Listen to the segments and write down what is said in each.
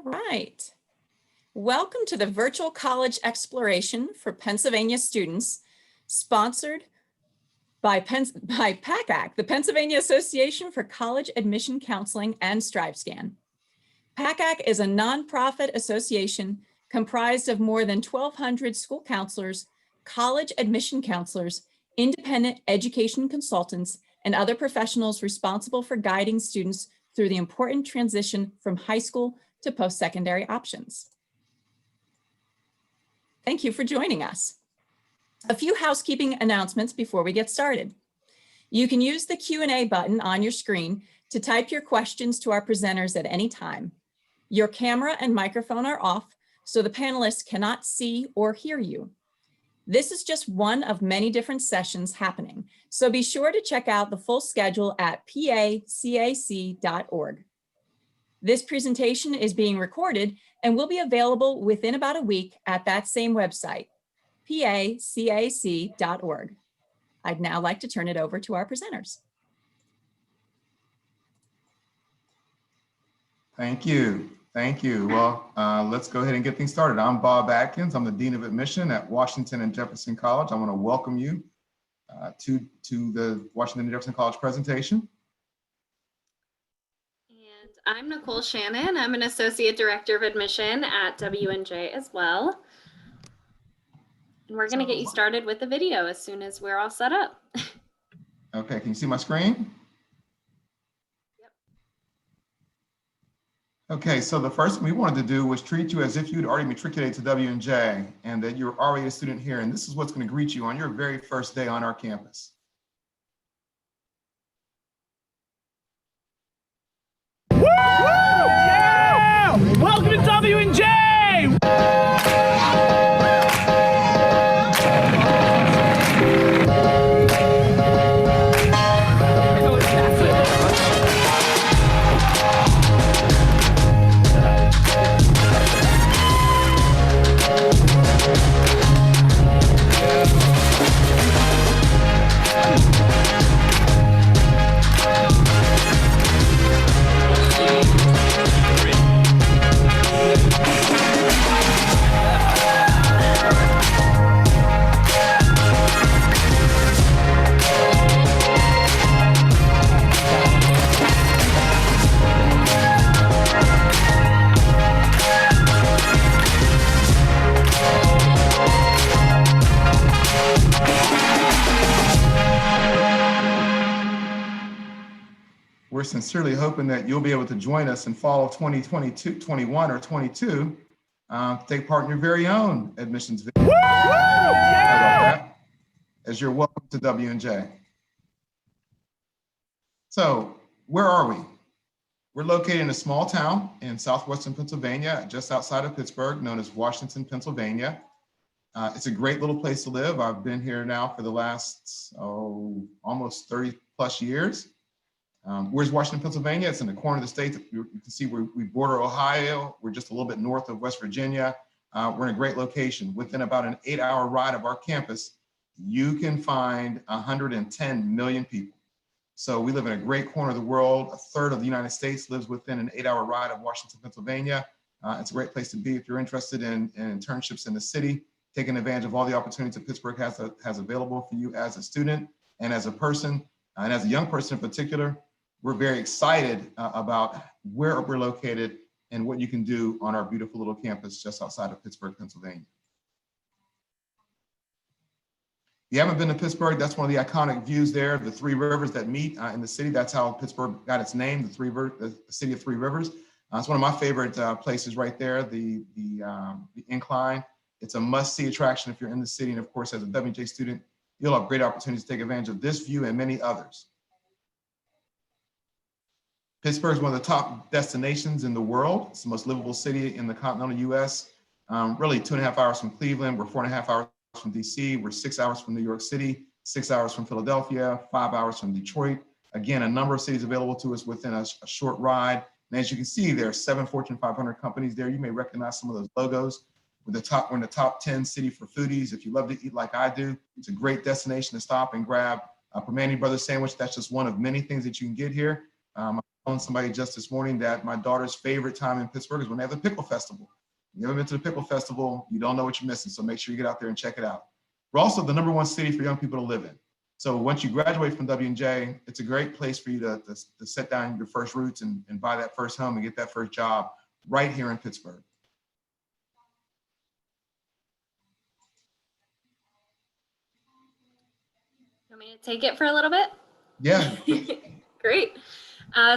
right. Welcome to the Virtual College Exploration for Pennsylvania students, sponsored by PACAC, the Pennsylvania Association for College Admission Counseling and StriveScan. PACAC is a nonprofit association comprised of more than 1,200 school counselors, college admission counselors, independent education consultants, and other professionals responsible for guiding students through the important transition from high school to post-secondary options. Thank you for joining us. A few housekeeping announcements before we get started. You can use the Q&A button on your screen to type your questions to our presenters at any time. Your camera and microphone are off, so the panelists cannot see or hear you. This is just one of many different sessions happening, so be sure to check out the full schedule at pacac.org. This presentation is being recorded and will be available within about a week at that same website, pacac.org. I'd now like to turn it over to our presenters. Thank you. Thank you. Well, let's go ahead and get things started. I'm Bob Atkins. I'm the Dean of Admission at Washington and Jefferson College. I want to welcome you to the Washington and Jefferson College presentation. And I'm Nicole Shannon. I'm an Associate Director of Admission at W&J as well. And we're going to get you started with the video as soon as we're all set up. Okay, can you see my screen? Okay, so the first thing we wanted to do was treat you as if you'd already matriculated to W&J and that you're already a student here. And this is what's going to greet you on your very first day on our campus. Woo! Yeah! Welcome to W&J! We're sincerely hoping that you'll be able to join us in fall of 2022, 21 or 22 to take part in your very own admissions video. As you're welcome to W&J. So where are we? We're located in a small town in southwestern Pennsylvania, just outside of Pittsburgh, known as Washington, Pennsylvania. It's a great little place to live. I've been here now for the last, almost 30 plus years. Where's Washington, Pennsylvania? It's in the corner of the state. You can see we border Ohio. We're just a little bit north of West Virginia. We're in a great location. Within about an 8-hour ride of our campus, you can find 110 million people. So we live in a great corner of the world. A third of the United States lives within an 8-hour ride of Washington, Pennsylvania. It's a great place to be if you're interested in internships in the city, taking advantage of all the opportunities that Pittsburgh has available for you as a student and as a person, and as a young person in particular. We're very excited about where we're located and what you can do on our beautiful little campus just outside of Pittsburgh, Pennsylvania. If you haven't been to Pittsburgh, that's one of the iconic views there, the three rivers that meet in the city. That's how Pittsburgh got its name, the city of three rivers. It's one of my favorite places right there, the incline. It's a must-see attraction if you're in the city. And of course, as a W&J student, you'll have great opportunities to take advantage of this view and many others. Pittsburgh is one of the top destinations in the world. It's the most livable city in the continental US. Really 2.5 hours from Cleveland. We're 4.5 hours from DC. We're 6 hours from New York City, 6 hours from Philadelphia, 5 hours from Detroit. Again, a number of cities available to us within a short ride. And as you can see, there are 7 Fortune 500 companies there. You may recognize some of those logos. We're in the top 10 city for foodies. If you love to eat like I do, it's a great destination to stop and grab a Permane Brothers sandwich. That's just one of many things that you can get here. telling somebody just this morning that my daughter's favorite time in Pittsburgh is when they have the Pickle Festival. If you haven't been to the Pickle Festival, you don't know what you're missing. So make sure you get out there and check it out. We're also the #1 city for young people to live in. So once you graduate from W&J, it's a great place for you to set down your first roots and buy that first home and get that first job right here in Pittsburgh. Want me to take it for a little bit? Yeah. Great.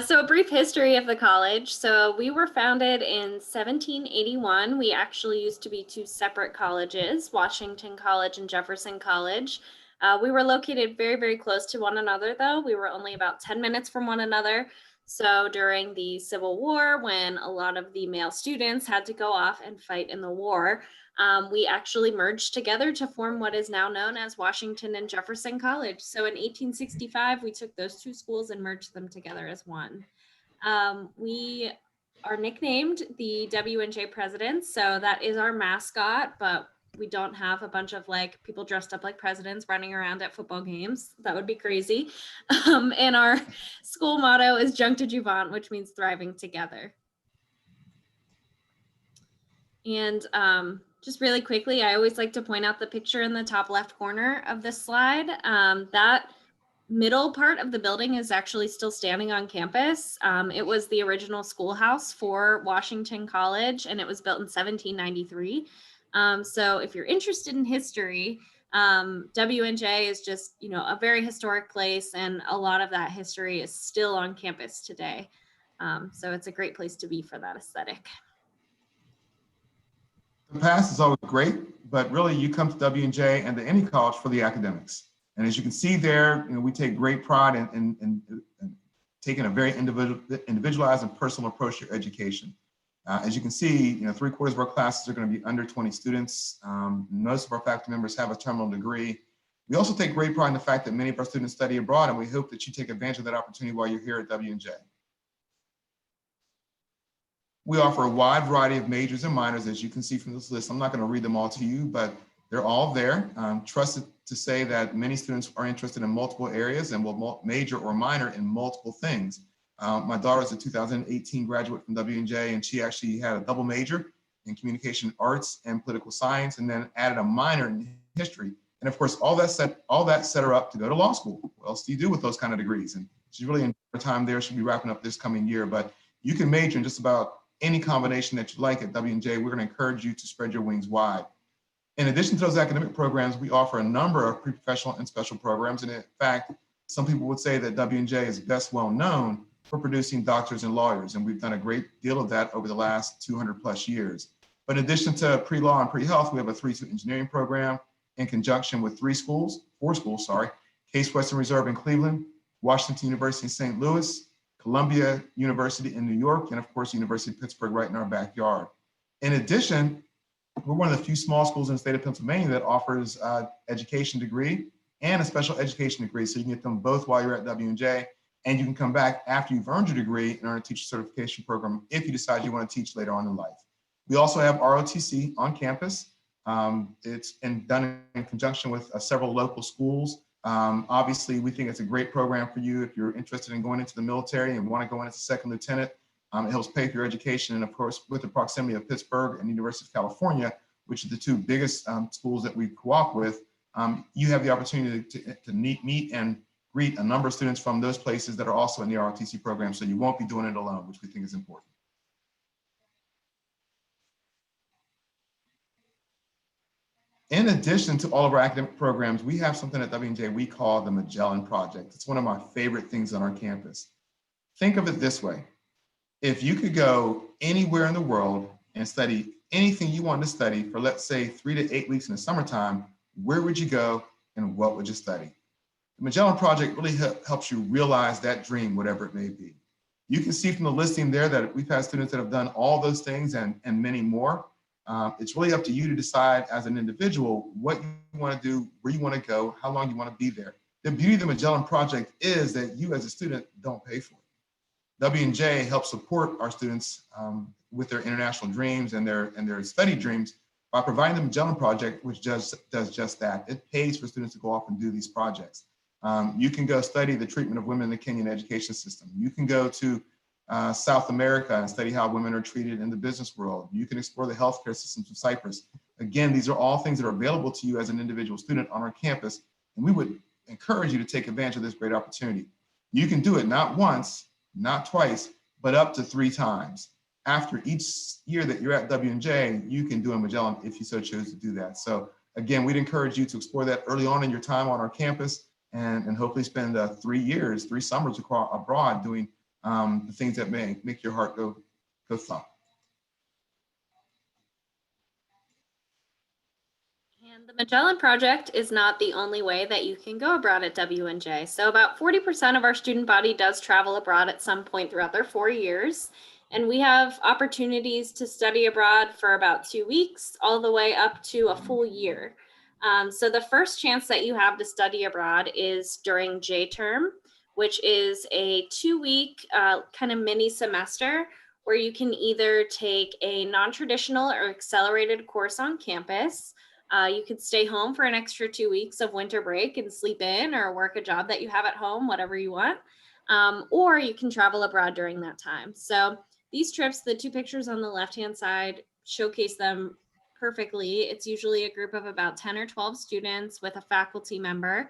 So a brief history of the college. So we were founded in 1781. We actually used to be two separate colleges, Washington College and Jefferson College. We were located very, very close to one another, though. We were only about 10 minutes from one another. So during the Civil War, when a lot of the male students had to go off and fight in the war, we actually merged together to form what is now known as Washington and Jefferson College. So in 1865, we took those two schools and merged them together as one. We are nicknamed the W&J Presidents. So that is our mascot, but we don't have a bunch of like people dressed up like presidents running around at football games. That would be crazy. And our school motto is Junct Adjuvant, which means thriving together. And just really quickly, I always like to point out the picture in the top left corner of this slide. That middle part of the building is actually still standing on campus. It was the original schoolhouse for Washington College, and it was built in 1793. So if you're interested in history, W&J is just, you know, a very historic place, and a lot of that history is still on campus today. So it's a great place to be for that aesthetic. The past is always great, but really you come to W&J and to any college for the academics. And as you can see there, you know, we take great pride in taking a very individualized and personal approach to education. As you can see, you know, 3/4 of our classes are going to be under 20 students. Most of our faculty members have a terminal degree. We also take great pride in the fact that many of our students study abroad, and we hope that you take advantage of that opportunity while you're here at W&J. We offer a wide variety of majors and minors, as you can see from this list. I'm not going to read them all to you, but they're all there. Trusted to say that many students are interested in multiple areas and will major or minor in multiple things. My daughter is a 2018 graduate from W&J, and she actually had a double major in communication arts and political science, and then added a minor in history. And of course, all that set her up to go to law school. What else do you do with those kind of degrees? And she's really enjoyed her time there. She'll be wrapping up this coming year, but you can major in just about any combination that you like at W&J. We're going to encourage you to spread your wings wide. In addition to those academic programs, we offer a number of pre-professional and special programs. And in fact, some people would say that W&J is best well known for producing doctors and lawyers. And we've done a great deal of that over the last 200+ years. But in addition to pre-law and pre-health, we have a 3-2 engineering program in conjunction with 4 schools, Case Western Reserve in Cleveland, Washington University in St. Louis, Columbia University in New York, and of course, University of Pittsburgh right in our backyard. In addition, we're one of the few small schools in the state of Pennsylvania that offers education degree and a special education degree. So you can get them both while you're at W&J, and you can come back after you've earned your degree and earn a teacher certification program if you decide you want to teach later on in life. We also have ROTC on campus. It's done in conjunction with several local schools. Obviously, we think it's a great program for you if you're interested in going into the military and want to go in as a second lieutenant. It helps pay for your education. And of course, with the proximity of Pittsburgh and the University of California, which are the 2 biggest schools that we co-op with, you have the opportunity to meet and greet a number of students from those places that are also in the ROTC program. So you won't be doing it alone, which we think is important. In addition to all of our academic programs, we have something at W&J we call the Magellan Project. It's one of my favorite things on our campus. Think of it this way. If you could go anywhere in the world and study anything you wanted to study for, let's say, 3 to 8 weeks in the summertime, where would you go and what would you study? The Magellan Project really helps you realize that dream, whatever it may be. You can see from the listing there that we've had students that have done all those things and many more. It's really up to you to decide as an individual what you want to do, where you want to go, how long you want to be there. The beauty of the Magellan Project is that you as a student don't pay for it. W&J helps support our students with their international dreams and their study dreams by providing the Magellan Project, which does just that. It pays for students to go off and do these projects. You can go study the treatment of women in the Kenyan education system. You can go to South America and study how women are treated in the business world. You can explore the healthcare systems of Cyprus. Again, these are all things that are available to you as an individual student on our campus, and we would encourage you to take advantage of this great opportunity. You can do it not once, not twice, but up to 3 times. After each year that you're at W&J, you can do a Magellan if you so choose to do that. So again, we'd encourage you to explore that early on in your time on our campus and hopefully spend 3 summers abroad doing the things that make your heart go thump. And the Magellan Project is not the only way that you can go abroad at W&J. So about 40% of our student body does travel abroad at some point throughout their 4 years. And we have opportunities to study abroad for about 2 weeks, all the way up to a full year. So the first chance that you have to study abroad is during J term, which is a 2-week kind of mini semester where you can either take a non-traditional or accelerated course on campus. You could stay home for an extra 2 weeks of winter break and sleep in or work a job that you have at home, whatever you want. Or you can travel abroad during that time. So these trips, the 2 pictures on the left-hand side, showcase them perfectly. It's usually a group of about 10 or 12 students with a faculty member.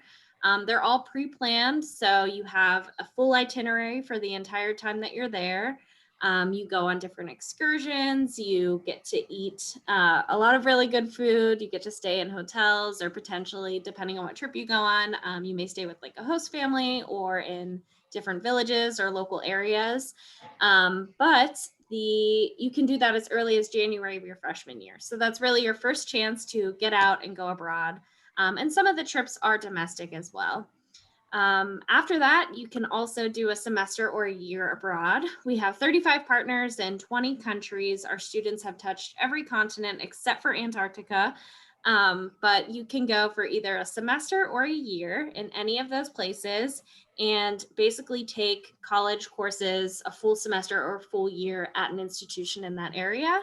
They're all pre-planned, so you have a full itinerary for the entire time that you're there. You go on different excursions, you get to eat a lot of really good food, you get to stay in hotels, or potentially, depending on what trip you go on, you may stay with like a host family or in different villages or local areas. But you can do that as early as January of your freshman year. So that's really your first chance to get out and go abroad. And some of the trips are domestic as well. After that, you can also do a semester or a year abroad. We have 35 partners in 20 countries. Our students have touched every continent except for Antarctica. But you can go for either a semester or a year in any of those places and basically take college courses a full semester or a full year at an institution in that area.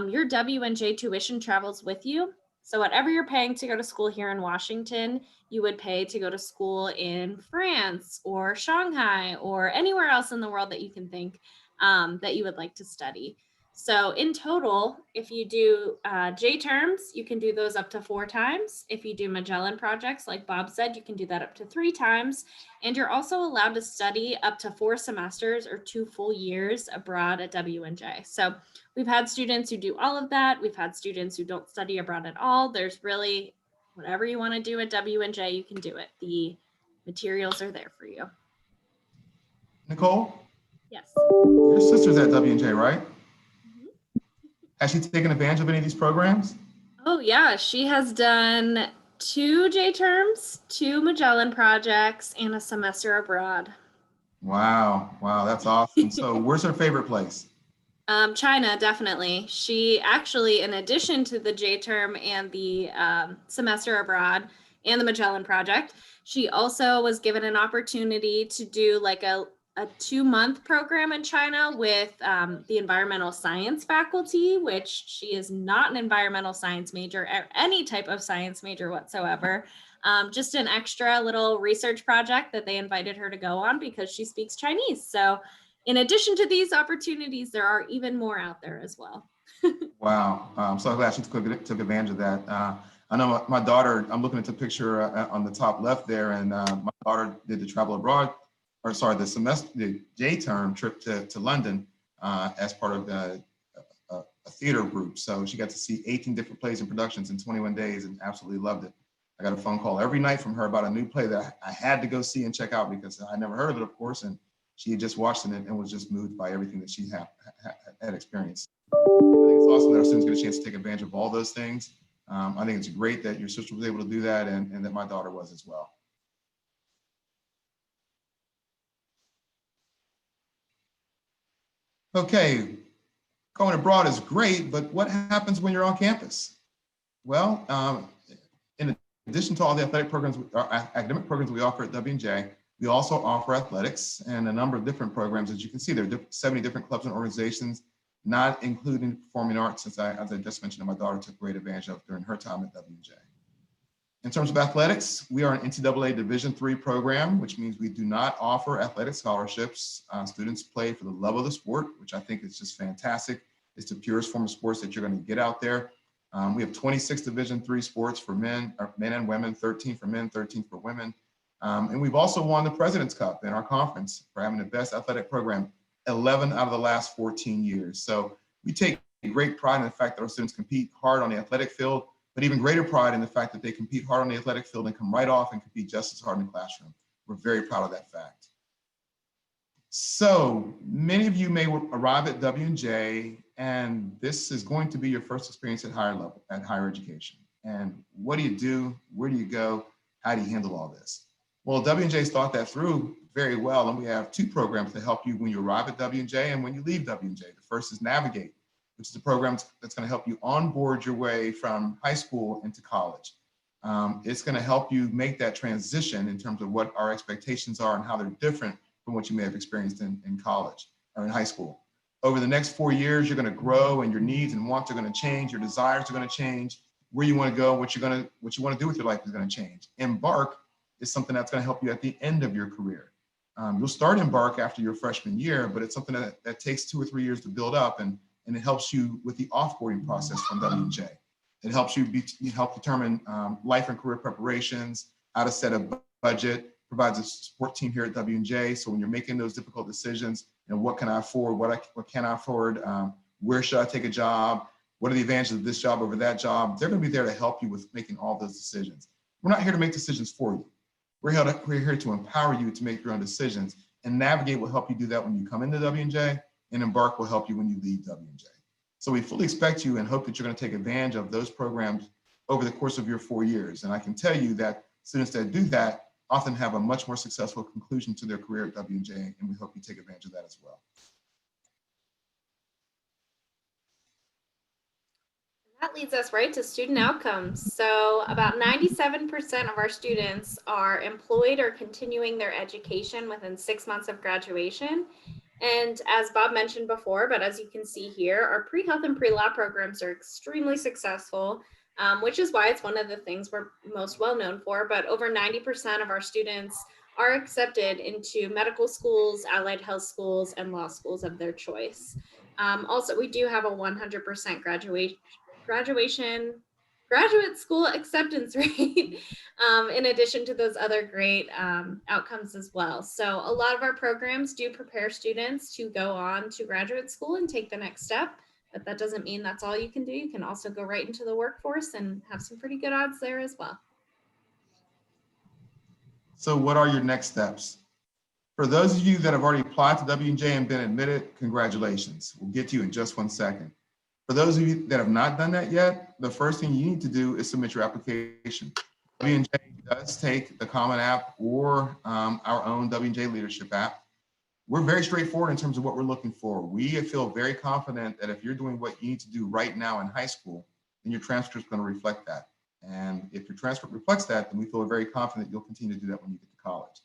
Your W&J tuition travels with you. So whatever you're paying to go to school here in Washington, you would pay to go to school in France or Shanghai or anywhere else in the world that you can think that you would like to study. So in total, if you do J terms, you can do those up to 4 times. If you do Magellan projects, like Bob said, you can do that up to 3 times. And you're also allowed to study up to 4 semesters or 2 full years abroad at W&J. So we've had students who do all of that. We've had students who don't study abroad at all. There's really whatever you want to do at W&J, you can do it. The materials are there for you. Nicole? Yes. Your sister's at W&J, right? Has she taken advantage of any of these programs? Oh yeah, she has done 2 J terms, 2 Magellan projects, and a semester abroad. Wow, that's awesome. So where's her favorite place? China, definitely. She actually, in addition to the J term and the semester abroad and the Magellan project, she also was given an opportunity to do like a 2-month program in China with the environmental science faculty, which she is not an environmental science major or any type of science major whatsoever. Just an extra little research project that they invited her to go on because she speaks Chinese. So in addition to these opportunities, there are even more out there as well. Wow, I'm so glad she took advantage of that. I know my daughter, I'm looking at the picture on the top left there, and my daughter did the travel abroad, the J term trip to London as part of a theater group. So she got to see 18 different plays and productions in 21 days and absolutely loved it. I got a phone call every night from her about a new play that I had to go see and check out because I never heard of it, of course, and she had just watched it and was just moved by everything that she had experienced. I think it's awesome that our students get a chance to take advantage of all those things. I think it's great that your sister was able to do that and that my daughter was as well. Okay, going abroad is great, but what happens when you're on campus? Well, in addition to all the athletic programs, academic programs we offer at W&J, we also offer athletics and a number of different programs. As you can see, there are 70 different clubs and organizations, not including performing arts, as I just mentioned, that my daughter took great advantage of during her time at W&J. In terms of athletics, we are an NCAA Division III program, which means we do not offer athletic scholarships. Students play for the love of the sport, which I think is just fantastic. It's the purest form of sports that you're going to get out there. We have 26 Division III sports for men and women, 13 for men, 13 for women. And we've also won the President's Cup in our conference for having the best athletic program 11 out of the last 14 years. So we take great pride in the fact that our students compete hard on the athletic field, but even greater pride in the fact that they compete hard on the athletic field and come right off and compete just as hard in the classroom. We're very proud of that fact. So many of you may arrive at W&J, and this is going to be your first experience at higher education. And what do you do? Where do you go? How do you handle all this? Well, W&J's thought that through very well, and we have two programs to help you when you arrive at W&J and when you leave W&J. The first is Navigate, which is a program that's going to help you onboard your way from high school into college. It's going to help you make that transition in terms of what our expectations are and how they're different from what you may have experienced in college or in high school. Over the next 4 years, you're going to grow, and your needs and wants are going to change. Your desires are going to change. Where you want to go, what you want to do with your life is going to change. Embark is something that's going to help you at the end of your career. You'll start Embark after your freshman year, but it's something that takes 2 or 3 years to build up, and it helps you with the offboarding process from W&J. It helps you help determine life and career preparations, how to set a budget, provides a support team here at W&J. So when you're making those difficult decisions, what can I afford, what can I afford, where should I take a job, what are the advantages of this job over that job, they're going to be there to help you with making all those decisions. We're not here to make decisions for you. We're here to empower you to make your own decisions, and Navigate will help you do that when you come into W&J, and Embark will help you when you leave W&J. So we fully expect you and hope that you're going to take advantage of those programs over the course of your 4 years. And I can tell you that students that do that often have a much more successful conclusion to their career at W&J, and we hope you take advantage of that as well. That leads us right to student outcomes. So about 97% of our students are employed or continuing their education within 6 months of graduation. And as Bob mentioned before, but as you can see here, our pre-health and pre-law programs are extremely successful, which is why it's one of the things we're most well known for. But over 90% of our students are accepted into medical schools, allied health schools, and law schools of their choice. Also, we do have a 100% graduate school acceptance rate, in addition to those other great outcomes as well. So a lot of our programs do prepare students to go on to graduate school and take the next step, but that doesn't mean that's all you can do. You can also go right into the workforce and have some pretty good odds there as well. So what are your next steps? For those of you that have already applied to W&J and been admitted, congratulations. We'll get to you in just 1 second. For those of you that have not done that yet, the first thing you need to do is submit your application. W&J does take the Common App or our own W&J Leadership app. We're very straightforward in terms of what we're looking for. We feel very confident that if you're doing what you need to do right now in high school, then your transcript is going to reflect that. And if your transcript reflects that, then we feel very confident you'll continue to do that when you get to college.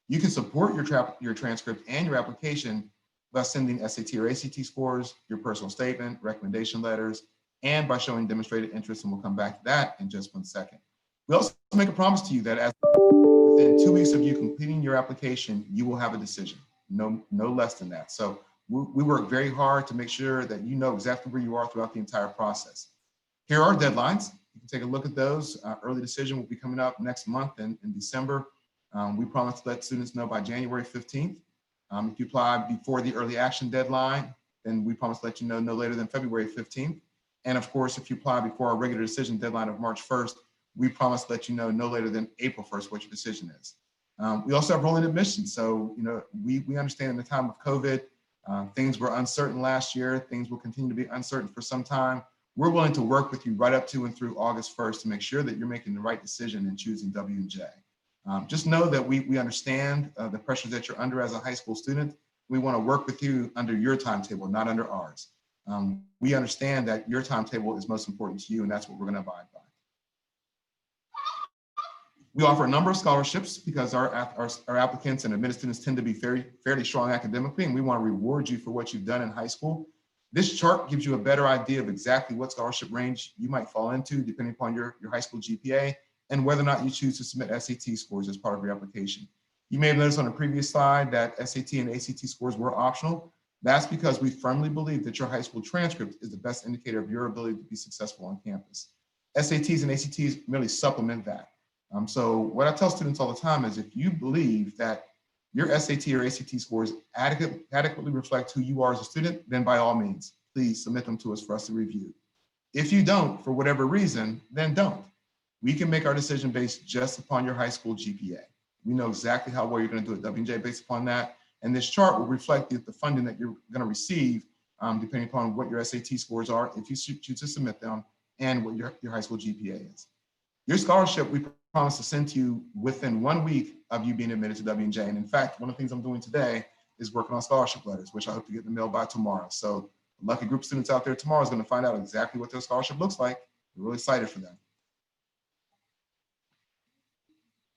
You can support your transcript and your application by sending SAT or ACT scores, your personal statement, recommendation letters, and by showing demonstrated interest, and we'll come back to that in just 1 second. We also make a promise to you that within 2 weeks of you completing your application, you will have a decision, no less than that. So we work very hard to make sure that you know exactly where you are throughout the entire process. Here are deadlines. You can take a look at those. Early decision will be coming up next month in December. We promise to let students know by January 15th. If you apply before the early action deadline, then we promise to let you know no later than February 15th. And of course, if you apply before our regular decision deadline of March 1st, we promise to let you know no later than April 1st what your decision is. We also have rolling admissions. So, we understand in the time of COVID, things were uncertain last year. Things will continue to be uncertain for some time. We're willing to work with you right up to and through August 1st to make sure that you're making the right decision in choosing W&J. Just know that we understand the pressures that you're under as a high school student. We want to work with you under your timetable, not under ours. We understand that your timetable is most important to you, and that's what we're going to abide by. We offer a number of scholarships because our applicants and admitted students tend to be fairly strong academically, and we want to reward you for what you've done in high school. This chart gives you a better idea of exactly what scholarship range you might fall into depending upon your high school GPA and whether or not you choose to submit SAT scores as part of your application. You may have noticed on the previous slide that SAT and ACT scores were optional. That's because we firmly believe that your high school transcript is the best indicator of your ability to be successful on campus. SATs and ACTs merely supplement that. So what I tell students all the time is if you believe that your SAT or ACT scores adequately reflect who you are as a student, then by all means, please submit them to us for us to review. If you don't, for whatever reason, then don't. We can make our decision based just upon your high school GPA. We know exactly how well you're going to do at W&J based upon that. And this chart will reflect the funding that you're going to receive depending upon what your SAT scores are, if you choose to submit them, and what your high school GPA is. Your scholarship, we promise to send to you within 1 week of you being admitted to W&J. And in fact, one of the things I'm doing today is working on scholarship letters, which I hope to get in the mail by tomorrow. So the lucky group of students out there tomorrow is going to find out exactly what their scholarship looks like. We're really excited for them.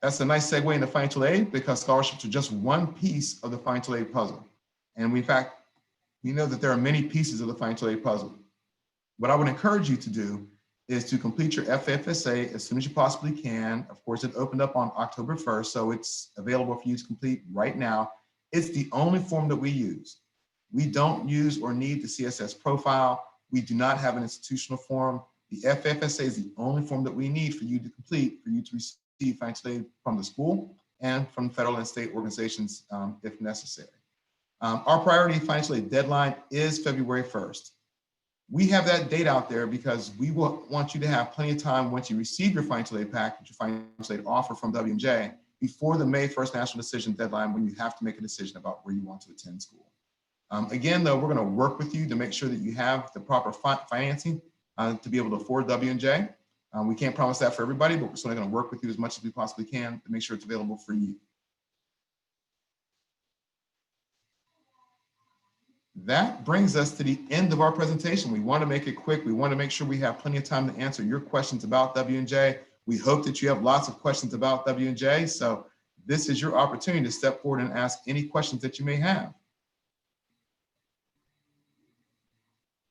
That's a nice segue into financial aid because scholarships are just one piece of the financial aid puzzle. And in fact, we know that there are many pieces of the financial aid puzzle. What I would encourage you to do is to complete your FFSA as soon as you possibly can. Of course, it opened up on October 1st, so it's available for you to complete right now. It's the only form that we use. We don't use or need the CSS profile. We do not have an institutional form. The FFSA is the only form that we need for you to complete, for you to receive financial aid from the school and from federal and state organizations if necessary. Our priority financial aid deadline is February 1st. We have that date out there because we want you to have plenty of time once you receive your financial aid package, your financial aid offer from W&J, before the May 1st national decision deadline when you have to make a decision about where you want to attend school. Again, though, we're going to work with you to make sure that you have the proper financing to be able to afford W&J. We can't promise that for everybody, but we're certainly going to work with you as much as we possibly can to make sure it's available for you. That brings us to the end of our presentation. We want to make it quick. We want to make sure we have plenty of time to answer your questions about W&J. We hope that you have lots of questions about W&J. So this is your opportunity to step forward and ask any questions that you may have.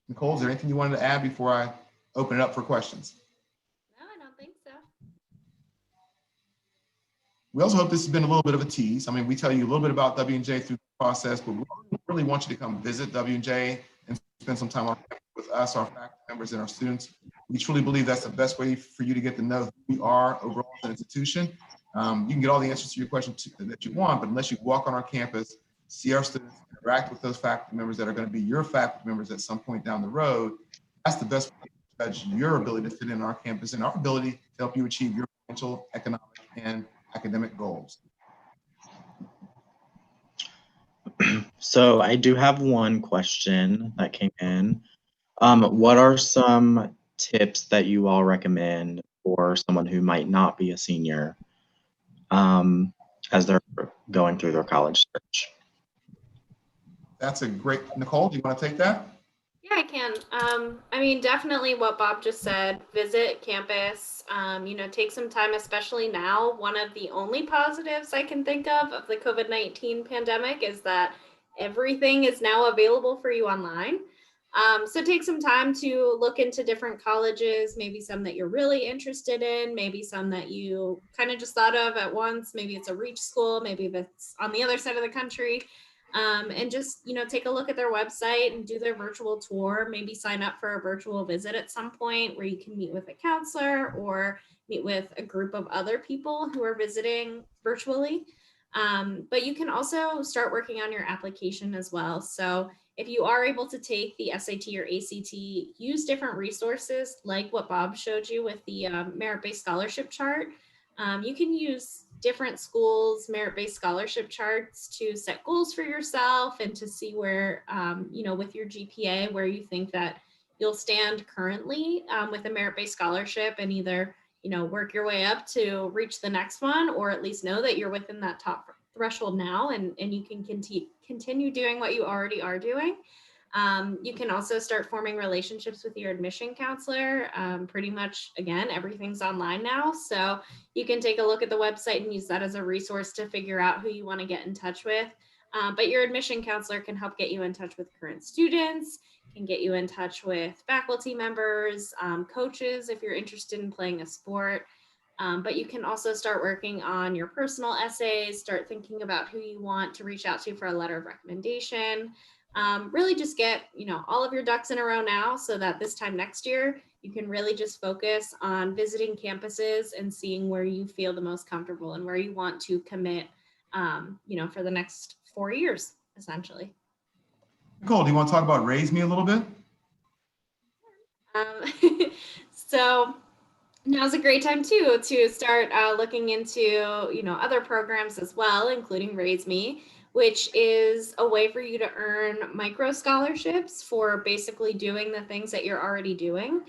Nicole, is there anything you wanted to add before I open it up for questions? No, I don't think so. We also hope this has been a little bit of a tease. I mean, we tell you a little bit about W&J through the process, but we really want you to come visit W&J and spend some time with us, our faculty members, and our students. We truly believe that's the best way for you to get to know who we are overall as an institution. You can get all the answers to your questions that you want, but unless you walk on our campus, see our students, interact with those faculty members that are going to be your faculty members at some point down the road, that's the best way to judge your ability to fit in our campus and our ability to help you achieve your financial, economic, and academic goals. So I do have one question that came in. What are some tips that you all recommend for someone who might not be a senior as they're going through their college search? That's a great, Nicole, do you want to take that? Yeah, I can. I mean, definitely what Bob just said, visit campus, take some time, especially now. One of the only positives I can think of the COVID-19 pandemic is that everything is now available for you online. So take some time to look into different colleges, maybe some that you're really interested in, maybe some that you kind of just thought of at once. Maybe it's a reach school, maybe it's on the other side of the country. And just, take a look at their website and do their virtual tour, maybe sign up for a virtual visit at some point where you can meet with a counselor or meet with a group of other people who are visiting virtually. But you can also start working on your application as well. So if you are able to take the SAT or ACT, use different resources like what Bob showed you with the merit-based scholarship chart. You can use different schools' merit-based scholarship charts to set goals for yourself and to see where, with your GPA, where you think that you'll stand currently with a merit-based scholarship and either, work your way up to reach the next one, or at least know that you're within that top threshold now and you can continue doing what you already are doing. You can also start forming relationships with your admission counselor. Pretty much, again, everything's online now. So you can take a look at the website and use that as a resource to figure out who you want to get in touch with. But your admission counselor can help get you in touch with current students, can get you in touch with faculty members, coaches, if you're interested in playing a sport. But you can also start working on your personal essays, start thinking about who you want to reach out to for a letter of recommendation. Really just get, all of your ducks in a row now so that this time next year, you can really just focus on visiting campuses and seeing where you feel the most comfortable and where you want to commit, for the next 4 years, essentially. Nicole, do you want to talk about Raise Me a little bit? So now's a great time too to start looking into other programs as well, including Raise Me, which is a way for you to earn micro scholarships for basically doing the things that you're already doing.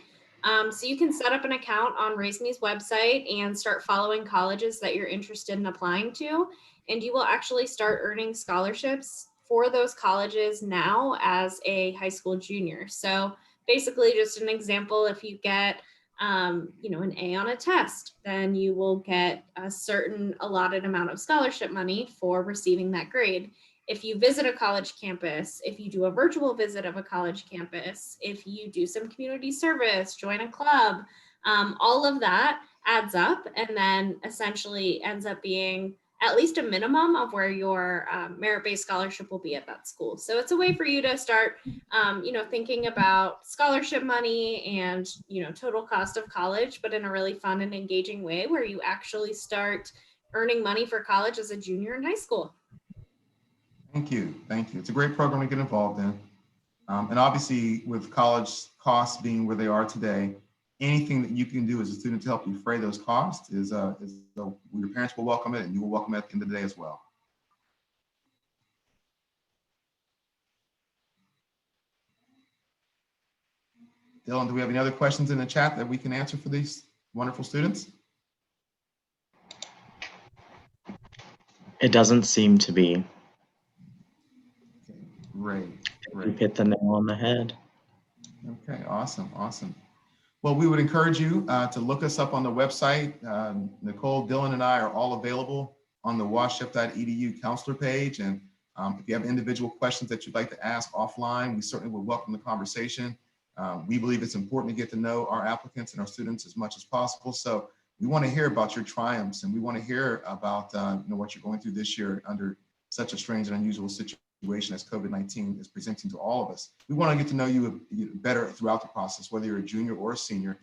So you can set up an account on Raise Me's website and start following colleges that you're interested in applying to, and you will actually start earning scholarships for those colleges now as a high school junior. So basically, just an example, if you get an A on a test, then you will get a certain allotted amount of scholarship money for receiving that grade. If you visit a college campus, if you do a virtual visit of a college campus, if you do some community service, join a club, all of that adds up and then essentially ends up being at least a minimum of where your merit-based scholarship will be at that school. So it's a way for you to start, thinking about scholarship money and, total cost of college, but in a really fun and engaging way where you actually start earning money for college as a junior in high school. Thank you. Thank you. It's a great program to get involved in. And obviously with college costs being where they are today, anything that you can do as a student to help you defray those costs is your parents will welcome it and you will welcome it at the end of the day as well. Dylan, do we have any other questions in the chat that we can answer for these wonderful students? It doesn't seem to be. Okay, great. You hit the nail on the head. Okay, awesome, awesome. Well, we would encourage you to look us up on the website. Nicole, Dylan, and I are all available on the washep.edu counselor page. And if you have individual questions that you'd like to ask offline, we certainly would welcome the conversation. We believe it's important to get to know our applicants and our students as much as possible. So we want to hear about your triumphs and we want to hear about what you're going through this year under such a strange and unusual situation as COVID-19 is presenting to all of us. We want to get to know you better throughout the process, whether you're a junior or a senior,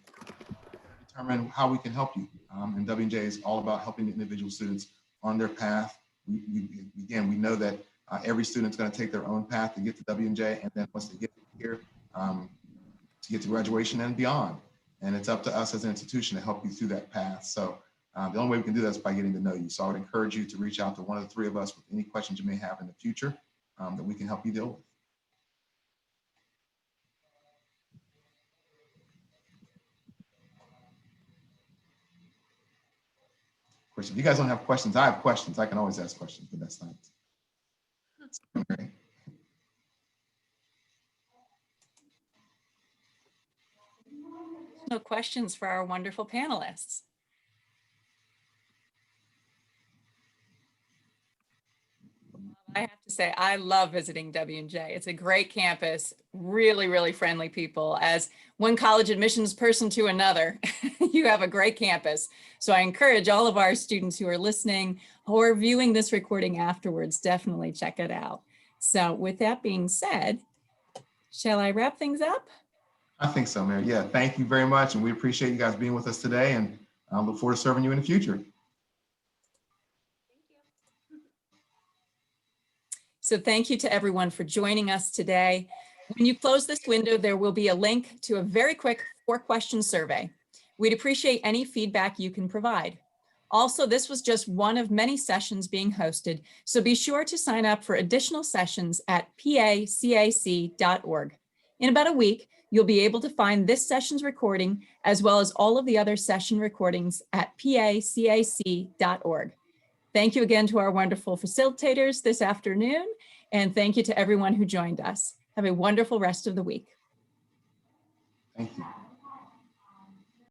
determine how we can help you. And W&J is all about helping individual students on their path. We know that every student's going to take their own path to get to W&J, and then once they get here, to get to graduation and beyond. And it's up to us as an institution to help you through that path. So the only way we can do that is by getting to know you. So I would encourage you to reach out to one of the three of us with any questions you may have in the future that we can help you deal with. Of course, if you guys don't have questions, I have questions. I can always ask questions, but that's not. Okay. No questions for our wonderful panelists. I have to say, I love visiting W&J. It's a great campus, really, really friendly people. As one college admissions person to another, you have a great campus. So I encourage all of our students who are listening or viewing this recording afterwards, definitely check it out. So with that being said, shall I wrap things up? I think so, Mary. Yeah, thank you very much. And we appreciate you guys being with us today and I look forward to serving you in the future. So thank you to everyone for joining us today. When you close this window, there will be a link to a very quick 4-question survey. We'd appreciate any feedback you can provide. Also, this was just one of many sessions being hosted, so be sure to sign up for additional sessions at pacac.org. In about a week, you'll be able to find this session's recording as well as all of the other session recordings at pacac.org. Thank you again to our wonderful facilitators this afternoon, and thank you to everyone who joined us. Have a wonderful rest of the week. Thank you.